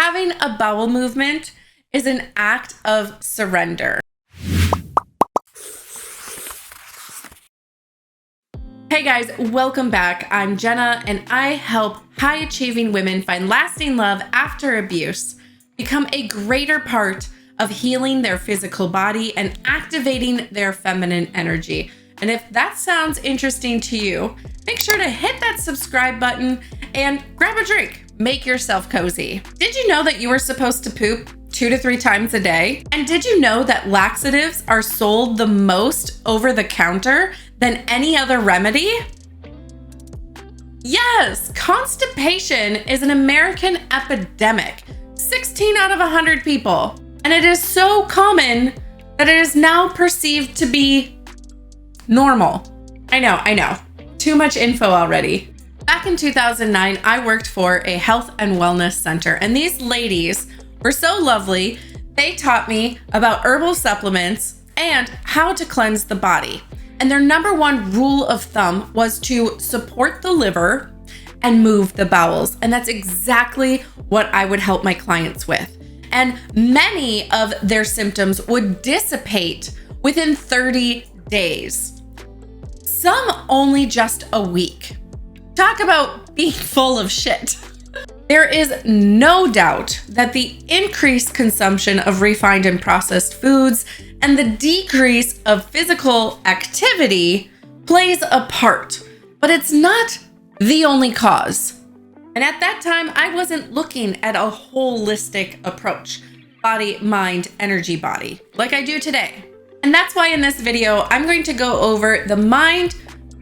Having a bowel movement is an act of surrender. Hey guys, welcome back. I'm Jenna, and I help high-achieving women find lasting love after abuse, become a greater part of healing their physical body and activating their feminine energy. And if that sounds interesting to you, make sure to hit that subscribe button and grab a drink. Make yourself cozy. Did you know that you were supposed to poop 2 to 3 times a day? And did you know that laxatives are sold the most over the counter than any other remedy? Yes, constipation is an American epidemic. 16 out of 100 people. And it is so common that it is now perceived to be normal. I know. Too much info already. Back in 2009, I worked for a health and wellness center, and these ladies were so lovely. They taught me about herbal supplements and how to cleanse the body. And their number one rule of thumb was to support the liver and move the bowels. And that's exactly what I would help my clients with. And many of their symptoms would dissipate within 30 days. Some only just a week. Talk about being full of shit. There is no doubt that the increased consumption of refined and processed foods and the decrease of physical activity plays a part, but it's not the only cause. And at that time, I wasn't looking at a holistic approach, body, mind, energy, body, like I do today. And that's why in this video, I'm going to go over the mind,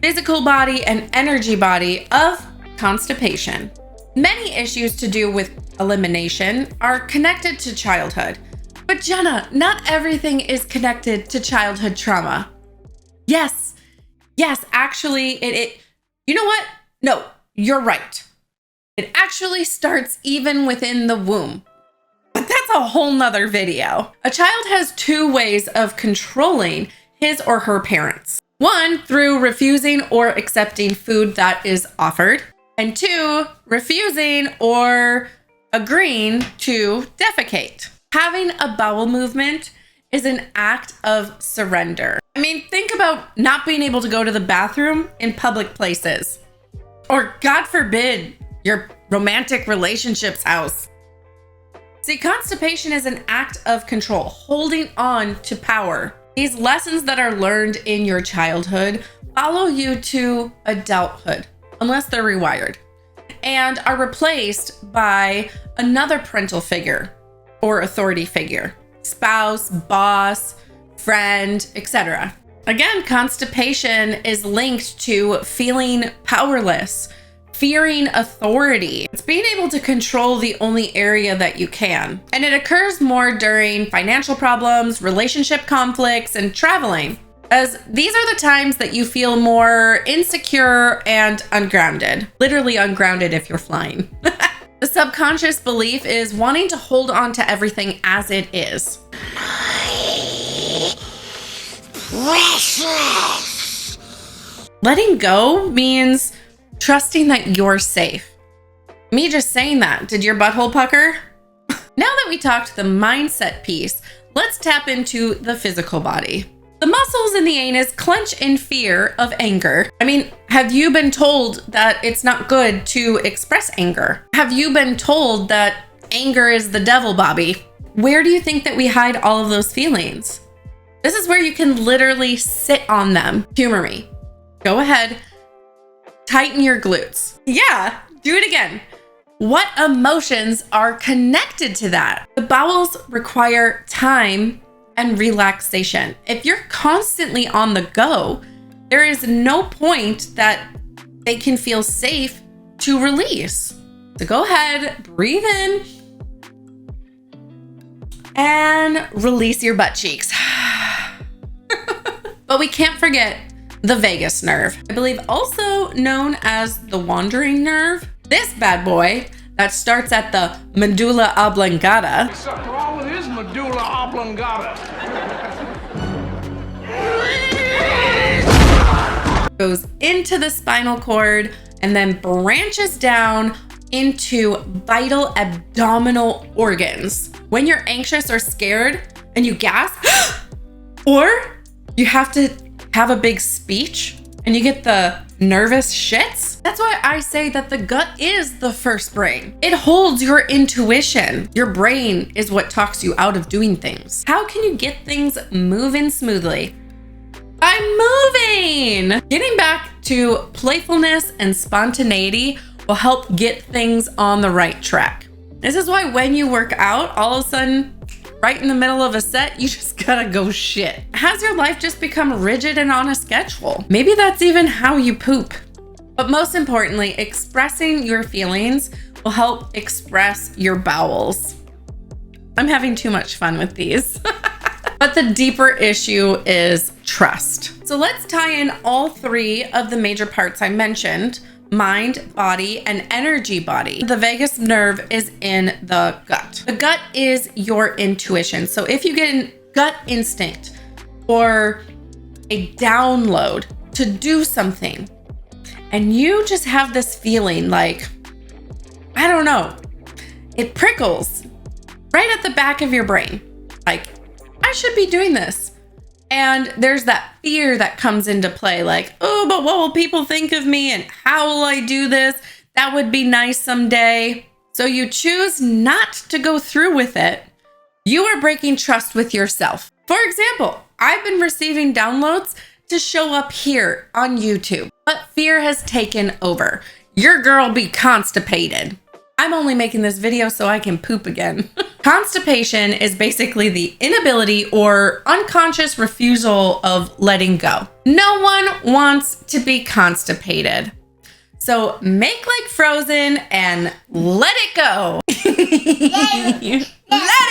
physical body, and energy body of constipation. Many issues to do with elimination are connected to childhood. But Jenna, not everything is connected to childhood trauma. Yes, actually, you know what? No, you're right. It actually starts even within the womb. But that's a whole nother video. A child has 2 ways of controlling his or her parents. 1, through refusing or accepting food that is offered. And 2, refusing or agreeing to defecate. Having a bowel movement is an act of surrender. I mean, think about not being able to go to the bathroom in public places. Or God forbid, your romantic relationship's house. See, constipation is an act of control, holding on to power. These lessons that are learned in your childhood follow you to adulthood, unless they're rewired, and are replaced by another parental figure or authority figure, spouse, boss, friend, etc. Again, constipation is linked to feeling powerless, fearing authority. It's being able to control the only area that you can. And it occurs more during financial problems, relationship conflicts, and traveling, as these are the times that you feel more insecure and ungrounded. Literally ungrounded if you're flying. The subconscious belief is wanting to hold on to everything as it is. Precious. Letting go means trusting that you're safe. Me just saying that, did your butthole pucker? Now that we talked the mindset piece, let's tap into the physical body. The muscles in the anus clench in fear of anger. I mean, have you been told that it's not good to express anger? Have you been told that anger is the devil, Bobby? Where do you think that we hide all of those feelings? This is where you can literally sit on them. Humor me. Go ahead. Tighten your glutes. Yeah, do it again. What emotions are connected to that? The bowels require time and relaxation. If you're constantly on the go, there is no point that they can feel safe to release. So go ahead, breathe in, and release your butt cheeks. But we can't forget the vagus nerve, I believe also known as the wandering nerve. This bad boy that starts at the medulla oblongata. What's wrong with his medulla oblongata? Goes into the spinal cord and then branches down into vital abdominal organs. When you're anxious or scared and you gasp, or you have to have a big speech and you get the nervous shits. That's why I say that the gut is the first brain. It holds your intuition. Your brain is what talks you out of doing things. How can you get things moving smoothly? By moving! Getting back to playfulness and spontaneity will help get things on the right track. This is why when you work out, all of a sudden, right in the middle of a set, you just gotta go shit. Has your life just become rigid and on a schedule? Maybe that's even how you poop. But most importantly, expressing your feelings will help express your bowels. I'm having too much fun with these. But the deeper issue is trust. So let's tie in all three of the major parts I mentioned: mind, body, and energy body. The vagus nerve is in the gut. The gut is your intuition. So if you get a gut instinct or a download to do something, and you just have this feeling like, I don't know, it prickles right at the back of your brain. Like, I should be doing this. And there's that fear that comes into play, like, oh, but what will people think of me? And how will I do this? That would be nice someday. So you choose not to go through with it. You are breaking trust with yourself. For example, I've been receiving downloads to show up here on YouTube, but fear has taken over. Your girl be constipated. I'm only making this video so I can poop again. Constipation is basically the inability or unconscious refusal of letting go. No one wants to be constipated. So make like Frozen and let it go. Let